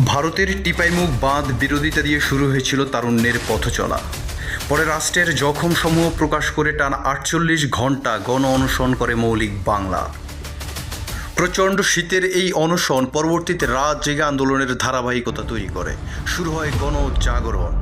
ভারতের টিপাইমুখ বাঁধ বিরোধিতা দিয়ে শুরু হয়েছিল তারুণ্যের পথচলা। পরে রাষ্ট্রের জখমসমূহ প্রকাশ করে টানা ৪৮ ঘণ্টা গণ অনশন করে মৌলিক বাংলা। প্রচণ্ড শীতের এই অনশন পরবর্তীতে রাত জেগে আন্দোলনের ধারাবাহিকতা তৈরি করে। শুরু হয় গণজাগরণ।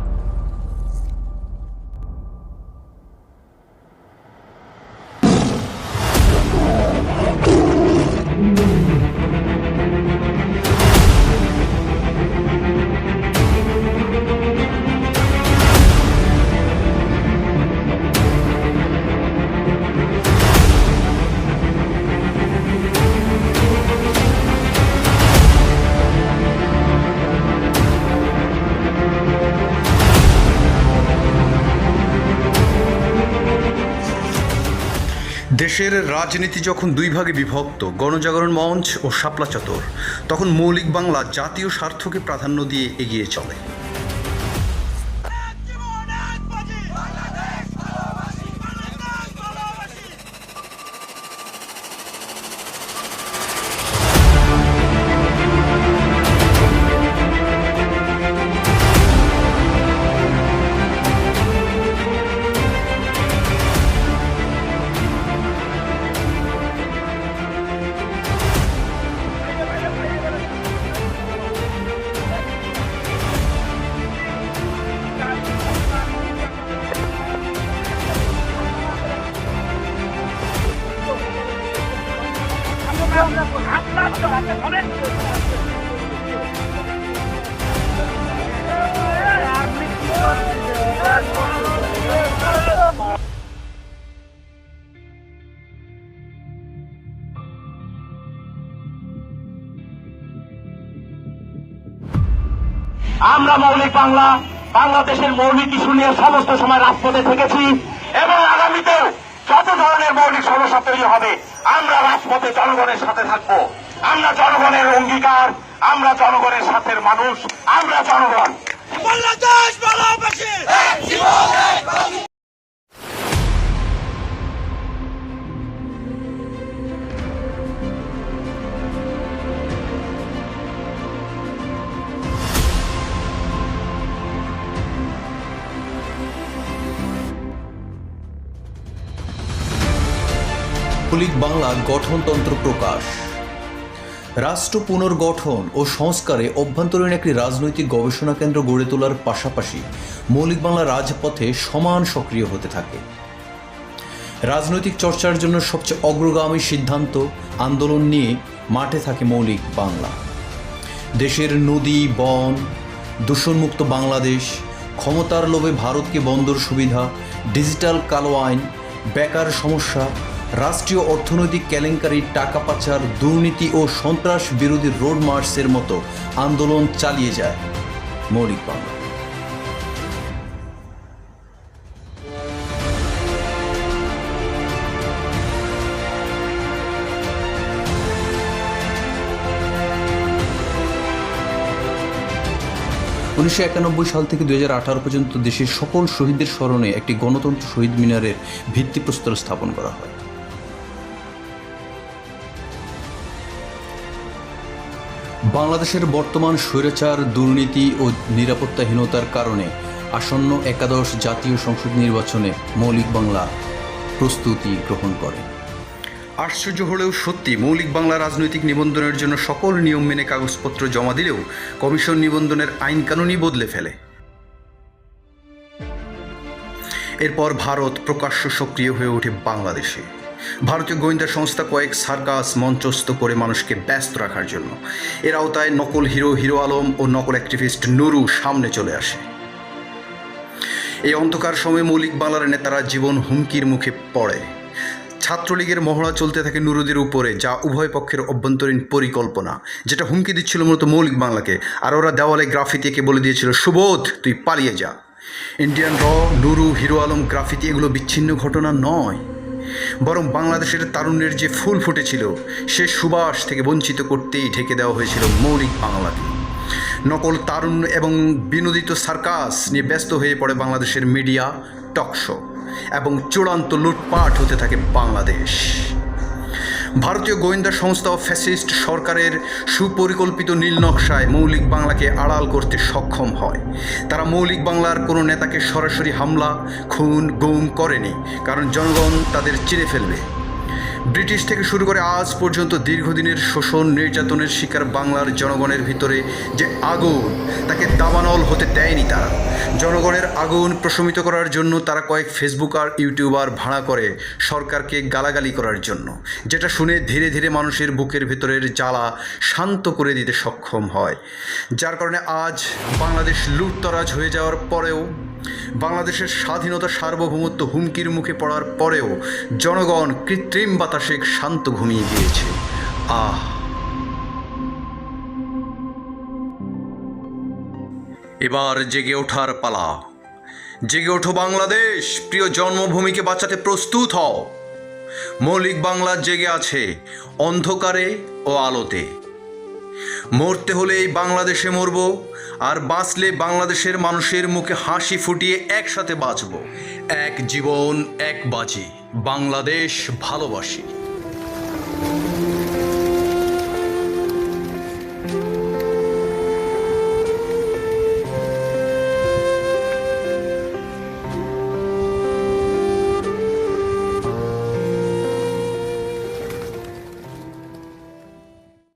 দেশের রাজনীতি যখন দুই ভাগে বিভক্ত, গণজাগরণ মঞ্চ ও শাপলা চত্বর, তখন মৌলিক বাংলা জাতীয় স্বার্থকে প্রাধান্য দিয়ে এগিয়ে চলে। আমরা মৌলিক বাংলা বাংলাদেশের মৌলিক ইস্যু নিয়ে সমস্ত সময় রাজপথে থেকেছি এবং আগামীতেও যত ধরনের মৌলিক সমস্যা তৈরি হবে আমরা রাজপথে জনগণের সাথে থাকব। আমরা জনগণের অঙ্গীকার, আমরা জনগণের সাথে মানুষ, আমরা জনগণ। বাংলাদেশ ভালোবাসি। মৌলিক বাংলা গঠনতন্ত্র প্রকাশ। রাষ্ট্র পুনর্গঠন ও সংস্কারে অভ্যন্তরীণ একটি রাজনৈতিক গবেষণা কেন্দ্র গড়ে তোলার পাশাপাশি মৌলিক বাংলা রাজপথে সমান সক্রিয় হতে থাকে। রাজনৈতিক চর্চার জন্য সবচেয়ে অগ্রগামী সিদ্ধান্ত আন্দোলন নিয়ে মাঠে থাকে মৌলিক বাংলা। দেশের নদী, বন, দূষণমুক্ত বাংলাদেশ, ক্ষমতার লোভে ভারতকে বন্দর সুবিধা, ডিজিটাল কালো আইন, বেকার সমস্যা, রাষ্ট্রীয় অর্থনৈতিক কেলেঙ্কারি, টাকা পাচার, দুর্নীতি ও সন্ত্রাস বিরোধী রোড মার্চের মতো আন্দোলন চালিয়ে যায় মৌলিক বাংলা। (1991) সাল থেকে 2018 পর্যন্ত দেশের সকল শহীদদের স্মরণে একটি গণতন্ত্র শহীদ মিনারের ভিত্তিপ্রস্তর স্থাপন করা হয়। বাংলাদেশের বর্তমান স্বৈরাচার, দুর্নীতি ও নিরাপত্তাহীনতার কারণে আসন্ন একাদশ জাতীয় সংসদ নির্বাচনে মৌলিক বাংলা প্রস্তুতি গ্রহণ করে। আশ্চর্য হলেও সত্যি, মৌলিক বাংলা রাজনৈতিক নিবন্ধনের জন্য সকল নিয়ম মেনে কাগজপত্র জমা দিলেও কমিশন নিবন্ধনের আইন কানুনই বদলে ফেলে। এরপর ভারত প্রকাশ্য সক্রিয় হয়ে ওঠে বাংলাদেশে। ভারতীয় গোয়েন্দা সংস্থা কয়েক সার্কাস মঞ্চস্থ করে মানুষকে ব্যস্ত রাখার জন্য। এর আওতায় নকল হিরো আলম ও নকল অ্যাক্টিভিস্ট নুরু সামনে চলে আসে। এই অন্ধকার সময়ে মৌলিক বাংলার নেতারা জীবন হুমকির মুখে পড়ে। ছাত্রলীগের মহড়া চলতে থাকে নুরুদের উপরে, যা উভয় পক্ষের অভ্যন্তরীণ পরিকল্পনা, যেটা হুমকি দিচ্ছিল মূলত মৌলিক বাংলাকে। আর ওরা দেওয়ালে গ্রাফিতি এঁকে বলে দিয়েছিল, সুবোধ তুই পালিয়ে যা। Indian Nuru, hero Alam, graffiti এগুলো বিচ্ছিন্ন ঘটনা নয়, বরং বাংলাদেশের তারুণ্যের যে ফুল ফুটেছিল সে সুবাস থেকে বঞ্চিত করতেই ঢেকে দেওয়া হয়েছিল মৌলিক বাংলাকে। নকল তারুণ্য এবং বিনোদিত সার্কাস নিয়ে ব্যস্ত হয়ে পড়ে বাংলাদেশের মিডিয়া, টক শো এবং চূড়ান্ত লুটপাট হতে থাকে বাংলাদেশ। ভারতীয় গোয়েন্দা সংস্থা ও ফ্যাসিস্ট সরকারের সুপরিকল্পিত নীল নকশায় মৌলিক বাংলাকে আড়াল করতে সক্ষম হয়। তারা মৌলিক বাংলার কোনো নেতাকে সরাসরি হামলা, খুন, গুম করেনি, কারণ জনগণ তাদের চিনে ফেলবে। ব্রিটিশ থেকে শুরু করে আজ পর্যন্ত দীর্ঘদিনের শোষণ নির্যাতনের শিকার বাংলার জনগণের ভিতরে যে আগুন, তাকে দাবানল হতে দেয়নি তারা। জনগণের আগুন প্রশমিত করার জন্য তারা কয়েক ফেসবুকার, ইউটিউবার ভাড়া করে সরকারকে গালাগালি করার জন্য, যেটা শুনে ধীরে ধীরে মানুষের বুকের ভেতরের জ্বালা শান্ত করে দিতে সক্ষম হয়। যার কারণে আজ বাংলাদেশ লুটতরাজ হয়ে যাওয়ার পরেও, বাংলাদেশের স্বাধীনতা সার্বভৌমত্ব হুমকির মুখে পড়ার পরেও জনগণ কৃত্রিম বাতাসে শান্ত ঘুমিয়ে গিয়েছে। এবার জেগে ওঠার পালা। জেগে ওঠো বাংলাদেশ, প্রিয় জন্মভূমিকে বাঁচাতে প্রস্তুত হও। মৌলিক বাংলা জেগে আছে অন্ধকারে ও আলোতে। মরতে হলে এই বাংলাদেশে মরব, আর বাঁচলে বাংলাদেশের মানুষের মুখে হাসি ফুটিয়ে একসাথে বাঁচব। এক জীবন, এক বাজি, বাংলাদেশ ভালোবাসি।